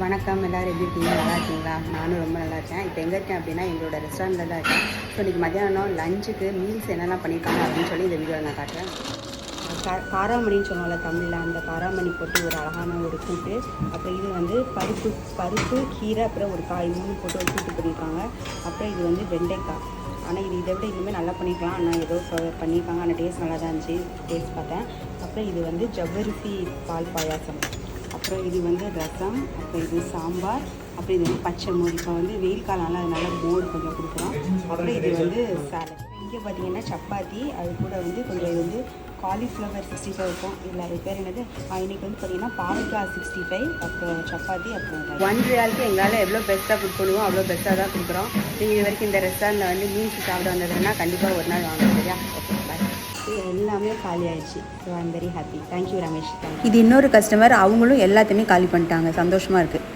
வணக்கம், எல்லோரும் எப்படி இருக்கீங்க? நல்லா இருக்கீங்களா? நானும் ரொம்ப நல்லா இருக்கேன். இப்போ எங்கே இருக்கேன் அப்படின்னா எங்களோட ரெஸ்டாரண்ட்டில் தான் இருக்கேன். ஸோ இன்றைக்கி மத்தியானம் லஞ்சுக்கு மீல்ஸ் என்னெல்லாம் பண்ணியிருக்காங்க அப்படின்னு சொல்லி இந்த வீடியோவில் நான் காட்டுறேன். காராமணின்னு சொன்னோம்ல தமிழில், அந்த காராமணி போட்டு ஒரு அழகான ஒரு கூட்டு. அப்புறம் இது வந்து பருப்பு கீரை அப்புறம் ஒரு காய் 3 போட்டு ஒரு கூட்டு பண்ணியிருக்காங்க. அப்புறம் இது வந்து வெண்டைக்காய். ஆனால் இது இதை விட இன்னுமே நல்லா பண்ணியிருக்கலாம். ஆனால் ஏதோ பண்ணியிருக்காங்க. ஆனால் டேஸ்ட் நல்லா தான் இருந்துச்சு, டேஸ்ட் பார்த்தேன். அப்புறம் இது வந்து ஜவ்வரிசி பால் பாயாசம். அப்புறம் இது வந்து ரசம். அப்புறம் இது சாம்பார். அப்புறம் இது வந்து பச்சை மோர். இப்போ வந்து வெயில் காலம்னால அதனால் மோர் கொஞ்சம் கொடுக்குறோம். அப்புறம் இது வந்து சாலட். இங்கே பார்த்தீங்கன்னா சப்பாத்தி, அது கூட வந்து கொஞ்சம் இது வந்து காலிஃப்ளவர் 65 இருக்கும். இல்லை அது பேர் என்னது, இன்றைக்கி வந்து பார்த்தீங்கன்னா பாவக்காய் 65, அப்புறம் சப்பாத்தி, அப்புறம் ₹1 எங்களால் எவ்வளோ பெஸ்ட்டாக ஃபுட் பண்ணுவோம் அவ்வளோ பெஸ்ட்டாக தான் கொடுக்குறோம். நீங்கள் இது வரைக்கும் இந்த ரெஸ்டாரண்ட்டில் வந்து மீல்ஸ் சாப்பிட வந்ததுன்னா கண்டிப்பாக ஒரு நாள் வாங்க, சரியா? ஓகே, பாய். எல்லாமே காலி ஆயிடுச்சு. So I am very happy. Thank you Ramesh. இது இன்னொரு கஸ்டமர், அவங்களும் எல்லாத்தையுமே காலி பண்ணிட்டாங்க. சந்தோஷமாக இருக்குது.